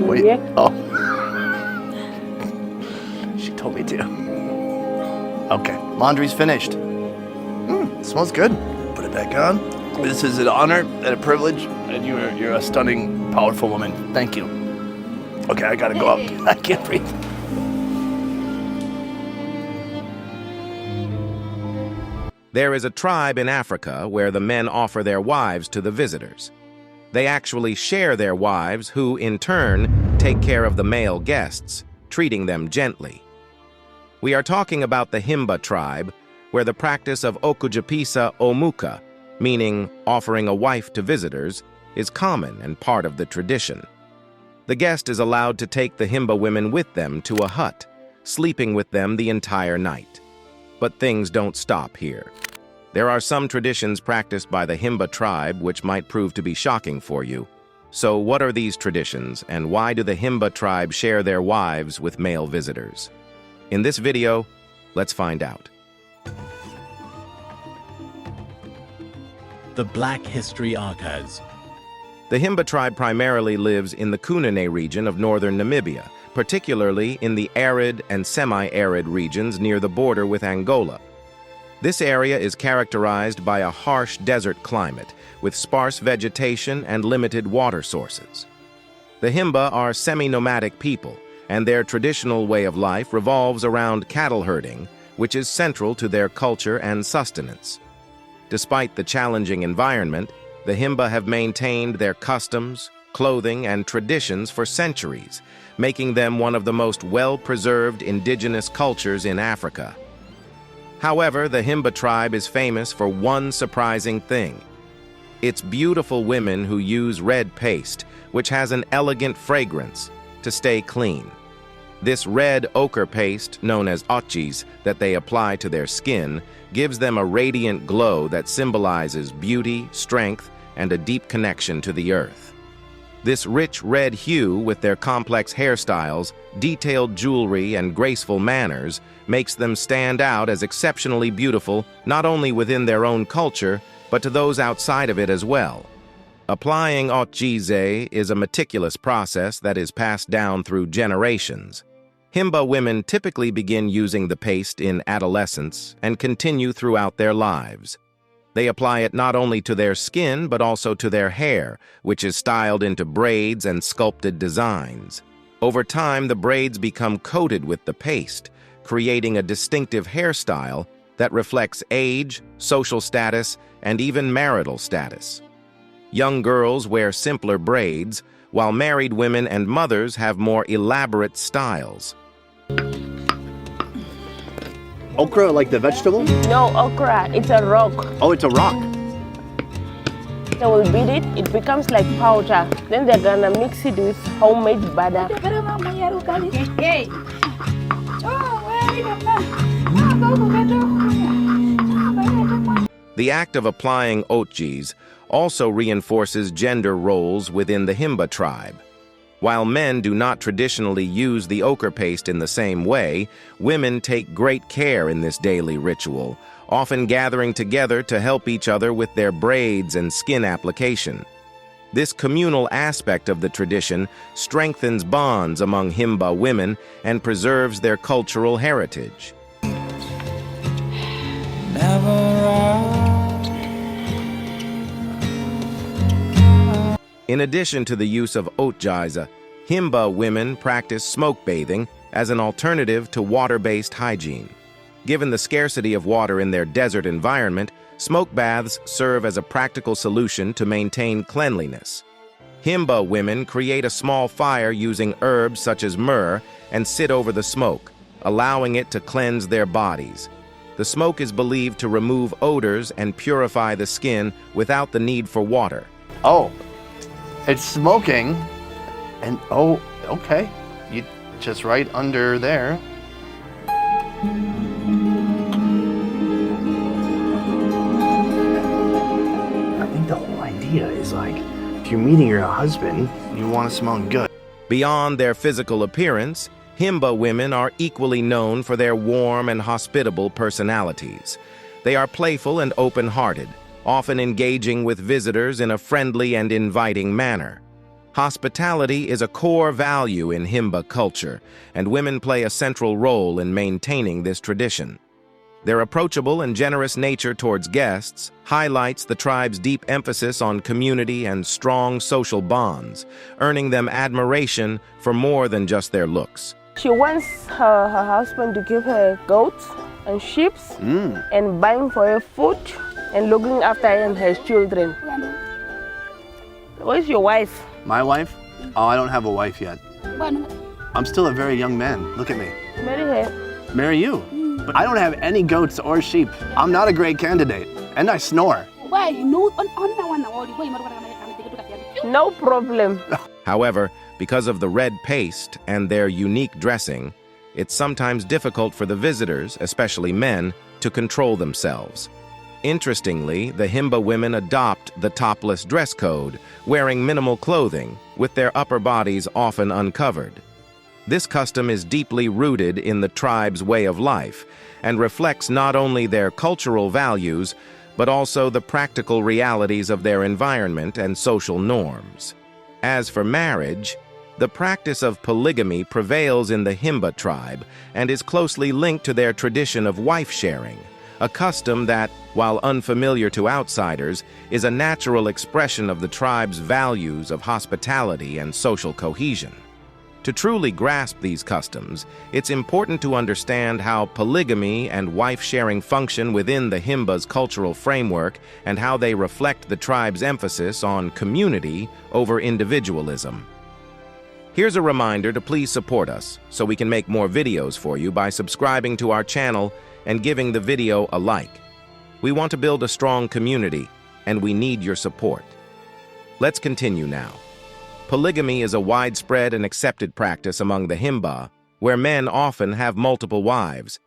Wait. Yeah. Oh. She told me to. Okay. Laundry's finished. Smells good. Put it back on. This is an honor and a privilege, and you're a stunning, powerful woman. Thank you. Okay, I gotta go out. I can't breathe. There is a tribe in Africa where the men offer their wives to the visitors. They actually share their wives, who, in turn, take care of the male guests, treating them gently. We are talking about the Himba tribe, where the practice of okujepisa omuka, meaning offering a wife to visitors, is common and part of the tradition. The guest is allowed to take the Himba women with them to a hut, sleeping with them the entire night. But things don't stop here. There are some traditions practiced by the Himba tribe which might prove to be shocking for you. So what are these traditions, and why do the Himba tribe share their wives with male visitors? In this video, let's find out. The Black History Archives. The Himba tribe primarily lives in the Kunene region of northern Namibia, particularly in the arid and semi-arid regions near the border with Angola. This area is characterized by a harsh desert climate, with sparse vegetation and limited water sources. The Himba are semi-nomadic people, and their traditional way of life revolves around cattle herding, which is central to their culture and sustenance. Despite the challenging environment, the Himba have maintained their customs, clothing, and traditions for centuries, making them one of the most well-preserved indigenous cultures in Africa. However, the Himba tribe is famous for one surprising thing. It's beautiful women who use red paste, which has an elegant fragrance, to stay clean. This red ochre paste, known as otjize, that they apply to their skin, gives them a radiant glow that symbolizes beauty, strength, and a deep connection to the earth. This rich red hue, with their complex hairstyles, detailed jewelry, and graceful manners, makes them stand out as exceptionally beautiful not only within their own culture, but to those outside of it as well. Applying otjize is a meticulous process that is passed down through generations. Himba women typically begin using the paste in adolescence and continue throughout their lives. They apply it not only to their skin, but also to their hair, which is styled into braids and sculpted designs. Over time, the braids become coated with the paste, creating a distinctive hairstyle that reflects age, social status, and even marital status. Young girls wear simpler braids, while married women and mothers have more elaborate styles. Okra, like the vegetable? No, okra, it's a rock. Oh, it's a rock. They will beat it, it becomes like powder. Then they're gonna mix it with homemade butter. The act of applying otjize also reinforces gender roles within the Himba tribe. While men do not traditionally use the ochre paste in the same way, women take great care in this daily ritual, often gathering together to help each other with their braids and skin application. This communal aspect of the tradition strengthens bonds among Himba women and preserves their cultural heritage. In addition to the use of otjize, Himba women practice smoke bathing as an alternative to water-based hygiene. Given the scarcity of water in their desert environment, smoke baths serve as a practical solution to maintain cleanliness. Himba women create a small fire using herbs such as myrrh and sit over the smoke, allowing it to cleanse their bodies. The smoke is believed to remove odors and purify the skin without the need for water. Oh, it's smoking. And, oh, okay. You just right under there. I think the whole idea is like, if you're meeting your husband, you want to smell good. Beyond their physical appearance, Himba women are equally known for their warm and hospitable personalities. They are playful and open-hearted, often engaging with visitors in a friendly and inviting manner. Hospitality is a core value in Himba culture, and women play a central role in maintaining this tradition. Their approachable and generous nature towards guests highlights the tribe's deep emphasis on community and strong social bonds, earning them admiration for more than just their looks. She wants her husband to give her goats and sheep and buying for her food and looking after her and her children. Where's your wife? My wife? Oh, I don't have a wife yet. I'm still a very young man. Look at me. Marry her. Marry you? But I don't have any goats or sheep. I'm not a great candidate. And I snore. No problem. However, because of the red paste and their unique dressing, it's sometimes difficult for the visitors, especially men, to control themselves. Interestingly, the Himba women adopt the topless dress code, wearing minimal clothing, with their upper bodies often uncovered. This custom is deeply rooted in the tribe's way of life and reflects not only their cultural values, but also the practical realities of their environment and social norms. As for marriage, the practice of polygamy prevails in the Himba tribe and is closely linked to their tradition of wife-sharing, a custom that, while unfamiliar to outsiders, is a natural expression of the tribe's values of hospitality and social cohesion. To truly grasp these customs, it's important to understand how polygamy and wife-sharing function within the Himba's cultural framework and how they reflect the tribe's emphasis on community over individualism. Here's a reminder to please support us so we can make more videos for you by subscribing to our channel and giving the video a like. We want to build a strong community, and we need your support. Let's continue now. Polygamy is a widespread and accepted practice among the Himba, where men often have multiple wives.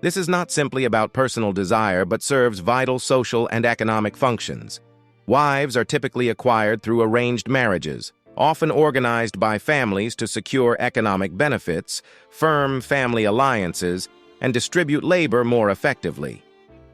This is not simply about personal desire, but serves vital social and economic functions. Wives are typically acquired through arranged marriages, often organized by families to secure economic benefits, firm family alliances, and distribute labor more effectively.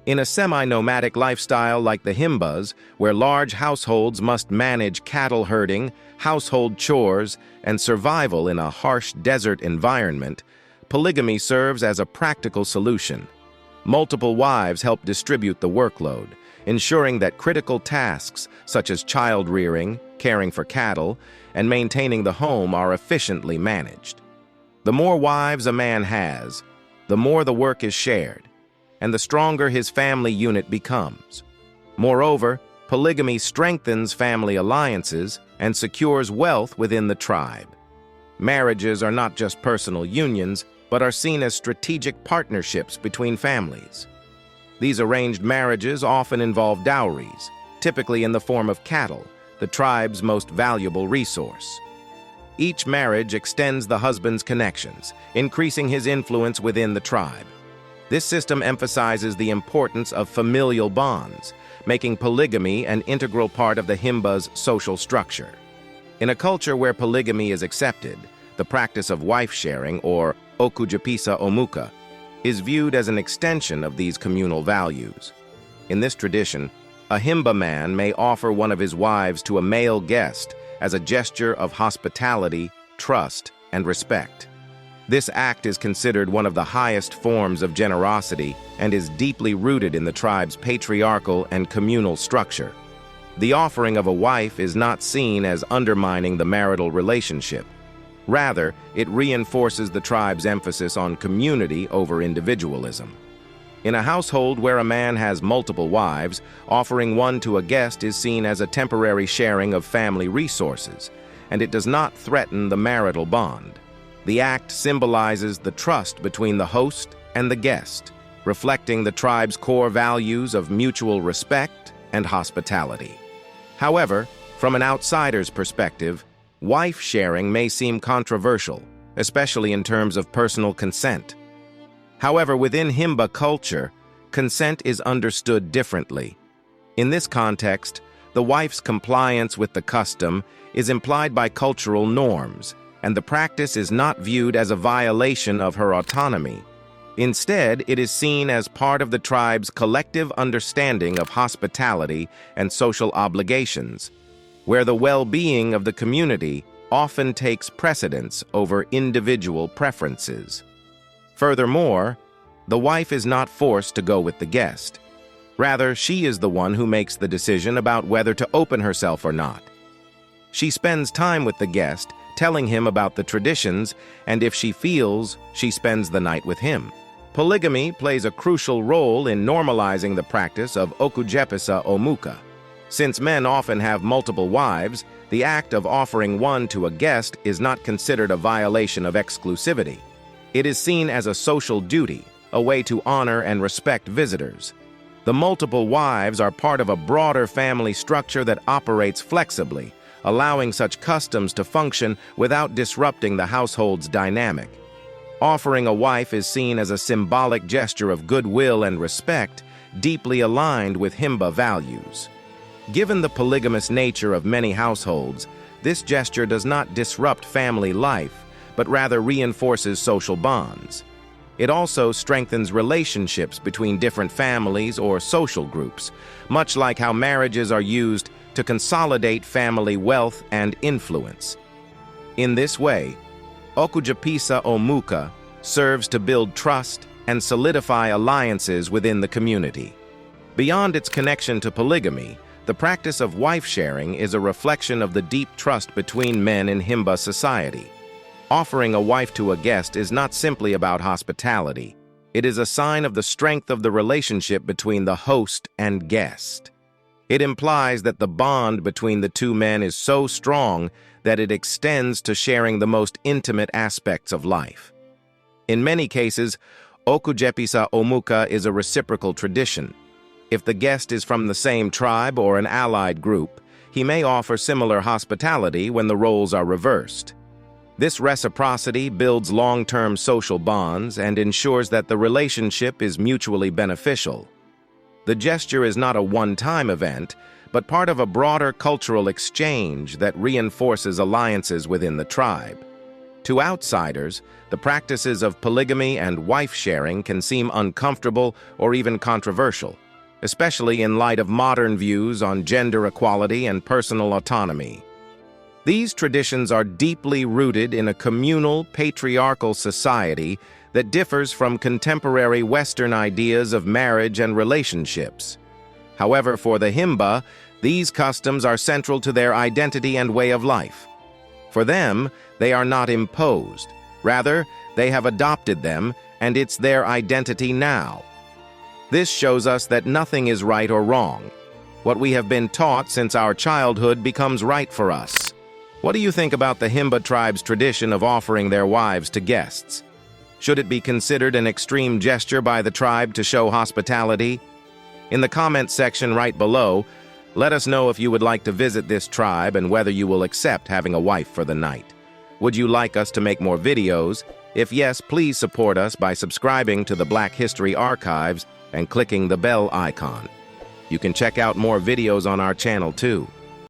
In a semi-nomadic lifestyle like the Himbas, where large households must manage cattle herding, household chores, and survival in a harsh desert environment, polygamy serves as a practical solution. Multiple wives help distribute the workload, ensuring that critical tasks such as child rearing, caring for cattle, and maintaining the home are efficiently managed. The more wives a man has, the more the work is shared, and the stronger his family unit becomes. Moreover, polygamy strengthens family alliances and secures wealth within the tribe. Marriages are not just personal unions, but are seen as strategic partnerships between families. These arranged marriages often involve dowries, typically in the form of cattle, the tribe's most valuable resource. Each marriage extends the husband's connections, increasing his influence within the tribe. This system emphasizes the importance of familial bonds, making polygamy an integral part of the Himba's social structure. In a culture where polygamy is accepted, the practice of wife-sharing, or okujepisa omuka, is viewed as an extension of these communal values. In this tradition, a Himba man may offer one of his wives to a male guest as a gesture of hospitality, trust, and respect. This act is considered one of the highest forms of generosity and is deeply rooted in the tribe's patriarchal and communal structure. The offering of a wife is not seen as undermining the marital relationship. Rather, it reinforces the tribe's emphasis on community over individualism. In a household where a man has multiple wives, offering one to a guest is seen as a temporary sharing of family resources, and it does not threaten the marital bond. The act symbolizes the trust between the host and the guest, reflecting the tribe's core values of mutual respect and hospitality. However, from an outsider's perspective, wife-sharing may seem controversial, especially in terms of personal consent. However, within Himba culture, consent is understood differently. In this context, the wife's compliance with the custom is implied by cultural norms, and the practice is not viewed as a violation of her autonomy. Instead, it is seen as part of the tribe's collective understanding of hospitality and social obligations. where the well-being of the community often takes precedence over individual preferences. Furthermore, the wife is not forced to go with the guest. Rather, she is the one who makes the decision about whether to open herself or not. She spends time with the guest, telling him about the traditions, and if she feels, she spends the night with him. Polygamy plays a crucial role in normalizing the practice of okujepisa omuka. Since men often have multiple wives, the act of offering one to a guest is not considered a violation of exclusivity. It is seen as a social duty, a way to honor and respect visitors. The multiple wives are part of a broader family structure that operates flexibly, allowing such customs to function without disrupting the household's dynamic. Offering a wife is seen as a symbolic gesture of goodwill and respect, deeply aligned with Himba values. Given the polygamous nature of many households, this gesture does not disrupt family life, but rather reinforces social bonds. It also strengthens relationships between different families or social groups, much like how marriages are used to consolidate family wealth and influence. In this way, okujepisa omuka serves to build trust and solidify alliances within the community. Beyond its connection to polygamy, the practice of wife-sharing is a reflection of the deep trust between men in Himba society. Offering a wife to a guest is not simply about hospitality. It is a sign of the strength of the relationship between the host and guest. It implies that the bond between the two men is so strong that it extends to sharing the most intimate aspects of life. In many cases, okujepisa omuka is a reciprocal tradition. If the guest is from the same tribe or an allied group, he may offer similar hospitality when the roles are reversed. This reciprocity builds long-term social bonds and ensures that the relationship is mutually beneficial. The gesture is not a one-time event, but part of a broader cultural exchange that reinforces alliances within the tribe. To outsiders, the practices of polygamy and wife-sharing can seem uncomfortable or even controversial, especially in light of modern views on gender equality and personal autonomy. These traditions are deeply rooted in a communal, patriarchal society that differs from contemporary Western ideas of marriage and relationships. However, for the Himba, these customs are central to their identity and way of life. For them, they are not imposed. Rather, they have adopted them, and it's their identity now. This shows us that nothing is right or wrong. What we have been taught since our childhood becomes right for us. What do you think about the Himba tribe's tradition of offering their wives to guests? Should it be considered an extreme gesture by the tribe to show hospitality? In the comments section right below, let us know if you would like to visit this tribe and whether you will accept having a wife for the night. Would you like us to make more videos? If yes, please support us by subscribing to the Black History Archives and clicking the bell icon. You can check out more videos on our channel too.